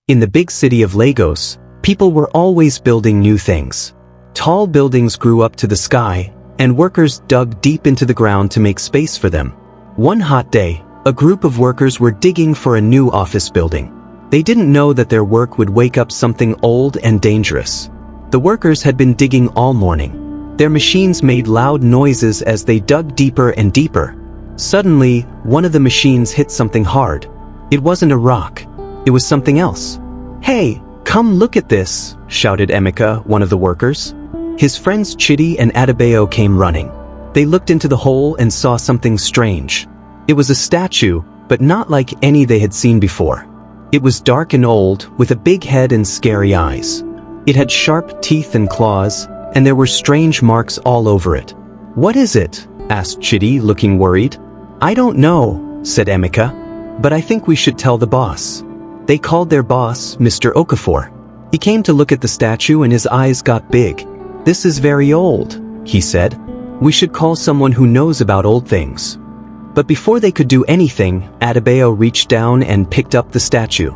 In the big city of Lagos, people were always building new things. Tall buildings grew up to the sky, and workers dug deep into the ground to make space for them. One hot day, a group of workers were digging for a new office building. They didn't know that their work would wake up something old and dangerous. The workers had been digging all morning. Their machines made loud noises as they dug deeper and deeper. Suddenly, one of the machines hit something hard. It wasn't a rock. It was something else. "Hey, come look at this," shouted Emeka, one of the workers. His friends Chidi and Adebayo came running. They looked into the hole and saw something strange. It was a statue, but not like any they had seen before. It was dark and old, with a big head and scary eyes. It had sharp teeth and claws, and there were strange marks all over it. "What is it?" asked Chidi, looking worried. "I don't know," said Emeka, "but I think we should tell the boss." They called their boss, Mr. Okafor. He came to look at the statue and his eyes got big. "This is very old," he said. "We should call someone who knows about old things." But before they could do anything, Adebayo reached down and picked up the statue.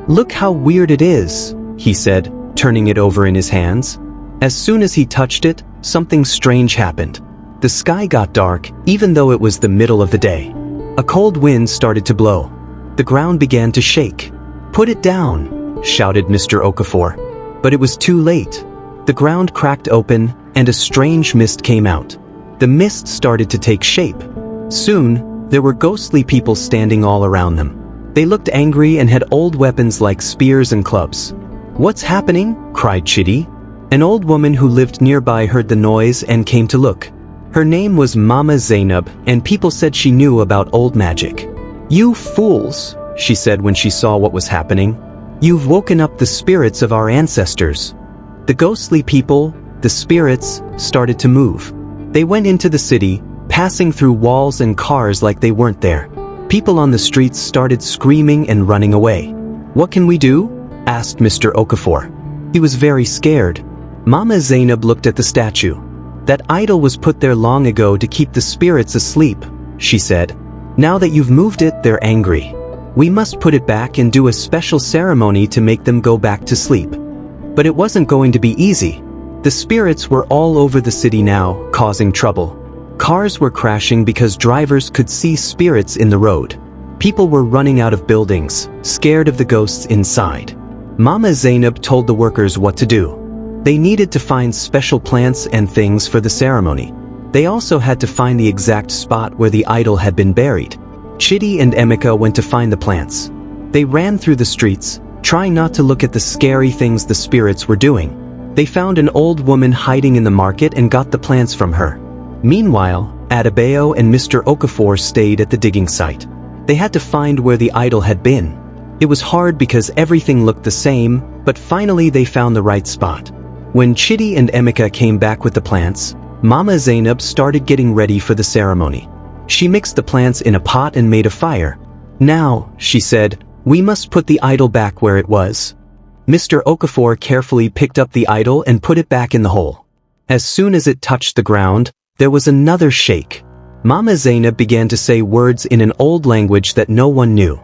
"Look how weird it is," he said, turning it over in his hands. As soon as he touched it, something strange happened. The sky got dark, even though it was the middle of the day. A cold wind started to blow. The ground began to shake. "Put it down," shouted Mr. Okafor. But it was too late. The ground cracked open, and a strange mist came out. The mist started to take shape. Soon, there were ghostly people standing all around them. They looked angry and had old weapons like spears and clubs. "What's happening?" cried Chidi. An old woman who lived nearby heard the noise and came to look. Her name was Mama Zainab, and people said she knew about old magic. "You fools," she said when she saw what was happening. "You've woken up the spirits of our ancestors." The ghostly people, the spirits, started to move. They went into the city, passing through walls and cars like they weren't there. People on the streets started screaming and running away. "What can we do?" asked Mr. Okafor. He was very scared. Mama Zainab looked at the statue. "That idol was put there long ago to keep the spirits asleep," she said. "Now that you've moved it, they're angry. We must put it back and do a special ceremony to make them go back to sleep." But it wasn't going to be easy. The spirits were all over the city now, causing trouble. Cars were crashing because drivers could see spirits in the road. People were running out of buildings, scared of the ghosts inside. Mama Zainab told the workers what to do. They needed to find special plants and things for the ceremony. They also had to find the exact spot where the idol had been buried. Chidi and Emeka went to find the plants. They ran through the streets, trying not to look at the scary things the spirits were doing. They found an old woman hiding in the market and got the plants from her. Meanwhile, Adebayo and Mr. Okafor stayed at the digging site. They had to find where the idol had been. It was hard because everything looked the same, but finally they found the right spot. When Chidi and Emeka came back with the plants, Mama Zainab started getting ready for the ceremony. She mixed the plants in a pot and made a fire. "Now," she said, "we must put the idol back where it was." Mr. Okafor carefully picked up the idol and put it back in the hole. As soon as it touched the ground, there was another shake. Mama Zainab began to say words in an old language that no one knew.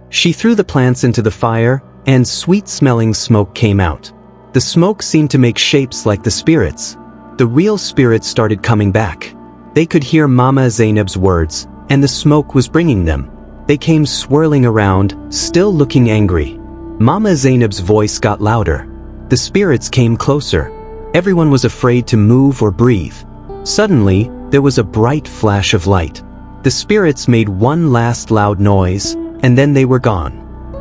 She threw the plants into the fire, and sweet-smelling smoke came out. The smoke seemed to make shapes like the spirits. The real spirits started coming back. They could hear Mama Zainab's words, and the smoke was bringing them. They came swirling around, still looking angry. Mama Zainab's voice got louder. The spirits came closer. Everyone was afraid to move or breathe. Suddenly, there was a bright flash of light. The spirits made one last loud noise, and then they were gone.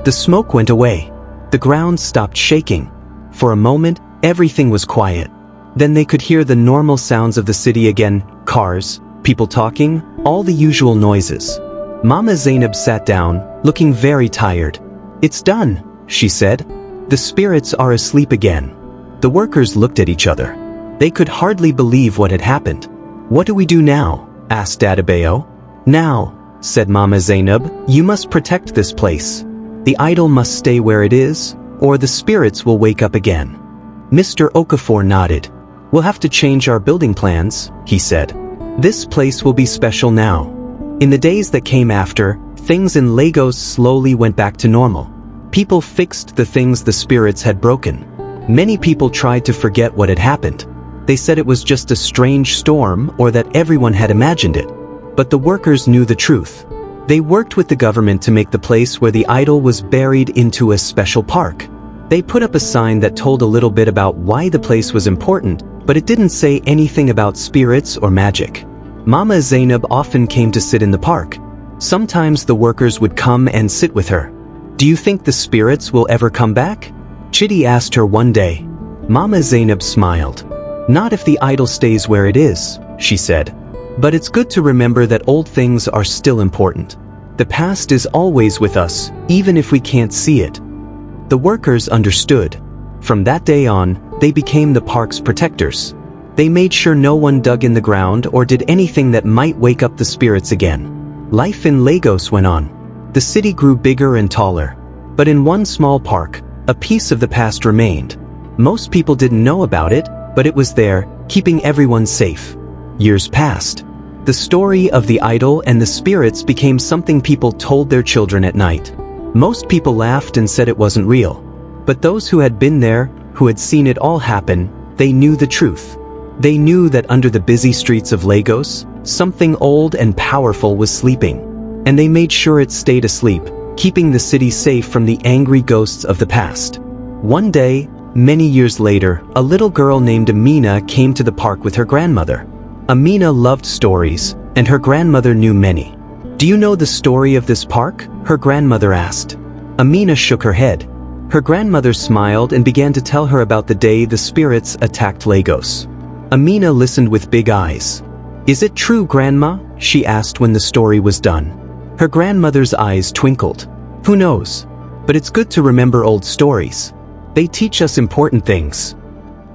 The smoke went away. The ground stopped shaking. For a moment, everything was quiet. Then they could hear the normal sounds of the city again: cars, people talking, all the usual noises. Mama Zainab sat down, looking very tired. "It's done," she said. "The spirits are asleep again." The workers looked at each other. They could hardly believe what had happened. "What do we do now?" asked Adebayo. "Now," said Mama Zainab, "you must protect this place. The idol must stay where it is, or the spirits will wake up again." Mr. Okafor nodded. "We'll have to change our building plans," he said. "This place will be special now." In the days that came after, things in Lagos slowly went back to normal. People fixed the things the spirits had broken. Many people tried to forget what had happened. They said it was just a strange storm or that everyone had imagined it. But the workers knew the truth. They worked with the government to make the place where the idol was buried into a special park. They put up a sign that told a little bit about why the place was important, but it didn't say anything about spirits or magic. Mama Zainab often came to sit in the park. Sometimes the workers would come and sit with her. "Do you think the spirits will ever come back?" Chitty asked her one day. Mama Zainab smiled. "Not if the idol stays where it is," she said. "But it's good to remember that old things are still important. The past is always with us, even if we can't see it." The workers understood. From that day on, they became the park's protectors. They made sure no one dug in the ground or did anything that might wake up the spirits again. Life in Lagos went on. The city grew bigger and taller. But in one small park, a piece of the past remained. Most people didn't know about it, but it was there, keeping everyone safe. Years passed. The story of the idol and the spirits became something people told their children at night. Most people laughed and said it wasn't real. But those who had been there, who had seen it all happen, they knew the truth. They knew that under the busy streets of Lagos, something old and powerful was sleeping. And they made sure it stayed asleep, keeping the city safe from the angry ghosts of the past. One day, many years later, a little girl named Amina came to the park with her grandmother. Amina loved stories, and her grandmother knew many. "Do you know the story of this park?" her grandmother asked. Amina shook her head. Her grandmother smiled and began to tell her about the day the spirits attacked Lagos. Amina listened with big eyes. "Is it true, Grandma?" she asked when the story was done. Her grandmother's eyes twinkled. "Who knows? But it's good to remember old stories. They teach us important things."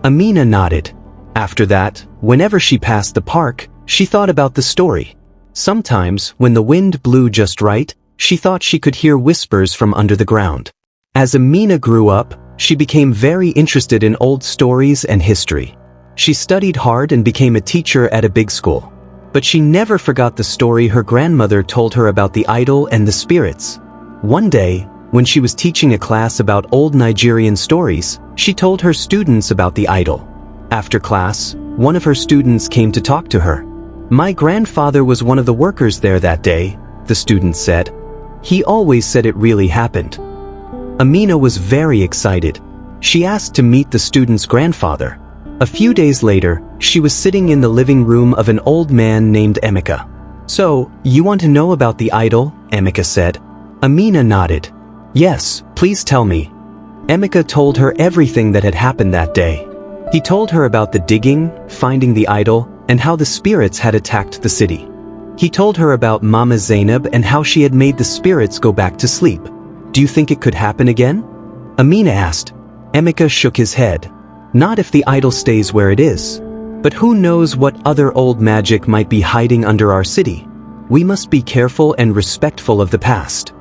Amina nodded. After that, whenever she passed the park, she thought about the story. Sometimes, when the wind blew just right, she thought she could hear whispers from under the ground. As Amina grew up, she became very interested in old stories and history. She studied hard and became a teacher at a big school. But she never forgot the story her grandmother told her about the idol and the spirits. One day, when she was teaching a class about old Nigerian stories, she told her students about the idol. After class, one of her students came to talk to her. "My grandfather was one of the workers there that day," the student said. "He always said it really happened." Amina was very excited. She asked to meet the student's grandfather. A few days later, she was sitting in the living room of an old man named Emeka. "So, you want to know about the idol?" Emeka said. Amina nodded. "Yes, please tell me." Emeka told her everything that had happened that day. He told her about the digging, finding the idol, and how the spirits had attacked the city. He told her about Mama Zainab and how she had made the spirits go back to sleep. "Do you think it could happen again?" Amina asked. Emeka shook his head. "Not if the idol stays where it is. But who knows what other old magic might be hiding under our city? We must be careful and respectful of the past."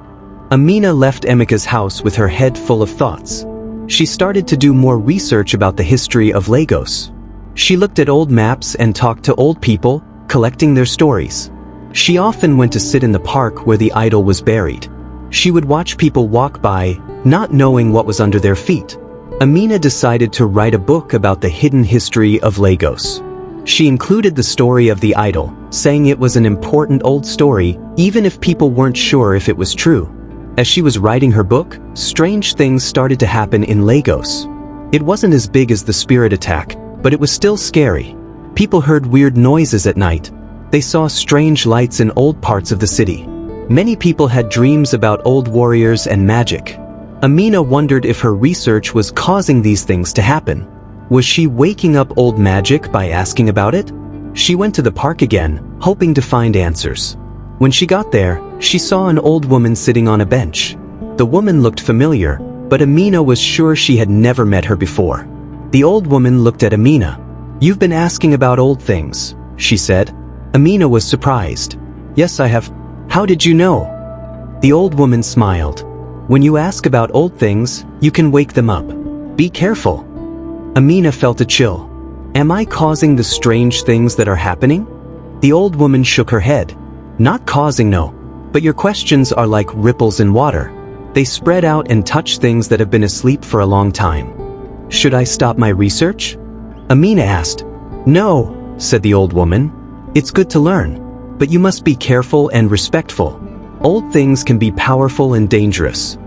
Amina left Emeka's house with her head full of thoughts. She started to do more research about the history of Lagos. She looked at old maps and talked to old people, collecting their stories. She often went to sit in the park where the idol was buried. She would watch people walk by, not knowing what was under their feet. Amina decided to write a book about the hidden history of Lagos. She included the story of the idol, saying it was an important old story, even if people weren't sure if it was true. As she was writing her book, strange things started to happen in Lagos. It wasn't as big as the spirit attack, but it was still scary. People heard weird noises at night. They saw strange lights in old parts of the city. Many people had dreams about old warriors and magic. Amina wondered if her research was causing these things to happen. Was she waking up old magic by asking about it? She went to the park again, hoping to find answers. When she got there, she saw an old woman sitting on a bench. The woman looked familiar, but Amina was sure she had never met her before. The old woman looked at Amina. "You've been asking about old things," she said. Amina was surprised. "Yes, I have. How did you know?" The old woman smiled. "When you ask about old things, you can wake them up. Be careful." Amina felt a chill. "Am I causing the strange things that are happening?" The old woman shook her head. "Not causing, no. But your questions are like ripples in water. They spread out and touch things that have been asleep for a long time. Should I stop my research? Amina asked. No, said the old woman. It's good to learn, but you must be careful and respectful. Old things can be powerful and dangerous.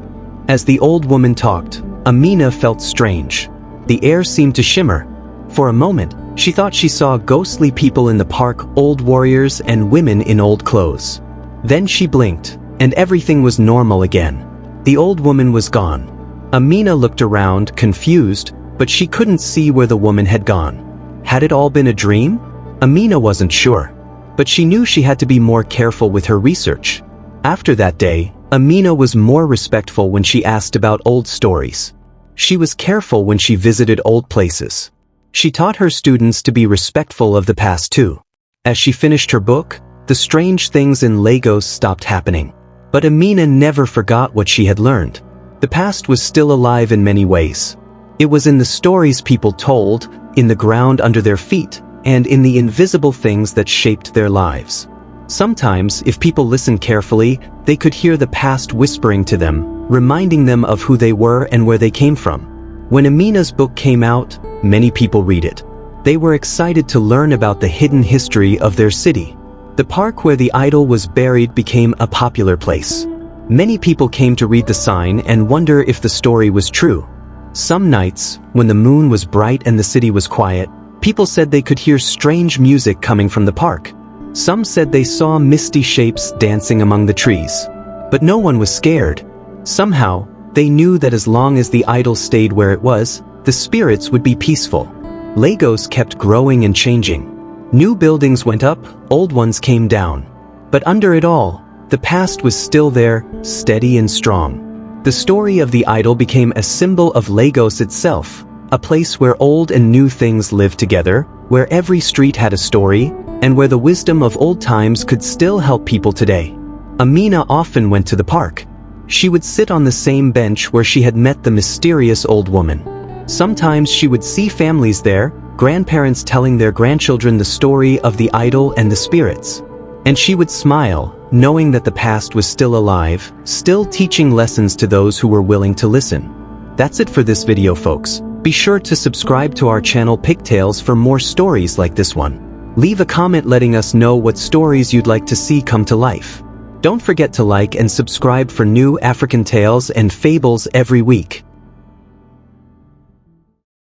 As the old woman talked, Amina felt strange. The air seemed to shimmer. For a moment, she thought she saw ghostly people in the park, old warriors and women in old clothes. Then she blinked, and everything was normal again. The old woman was gone. Amina looked around, confused, but she couldn't see where the woman had gone. Had it all been a dream? Amina wasn't sure, but she knew she had to be more careful with her research. After that day, Amina was more respectful when she asked about old stories. She was careful when she visited old places. She taught her students to be respectful of the past too. As she finished her book, the strange things in Lagos stopped happening. But Amina never forgot what she had learned. The past was still alive in many ways. It was in the stories people told, in the ground under their feet, and in the invisible things that shaped their lives. Sometimes, if people listened carefully, they could hear the past whispering to them, reminding them of who they were and where they came from. When Amina's book came out, many people read it. They were excited to learn about the hidden history of their city. The park where the idol was buried became a popular place. Many people came to read the sign and wonder if the story was true. Some nights, when the moon was bright and the city was quiet, people said they could hear strange music coming from the park. Some said they saw misty shapes dancing among the trees. But no one was scared. Somehow, they knew that as long as the idol stayed where it was, the spirits would be peaceful. Lagos kept growing and changing. New buildings went up, old ones came down. But under it all, the past was still there, steady and strong. The story of the idol became a symbol of Lagos itself, a place where old and new things lived together, where every street had a story, and where the wisdom of old times could still help people today. Amina often went to the park. She would sit on the same bench where she had met the mysterious old woman. Sometimes she would see families there, grandparents telling their grandchildren the story of the idol and the spirits. And she would smile, knowing that the past was still alive, still teaching lessons to those who were willing to listen. That's it for this video, folks. Be sure to subscribe to our channel Pigtails for more stories like this one. Leave a comment letting us know what stories you'd like to see come to life. Don't forget to like and subscribe for new African tales and fables every week.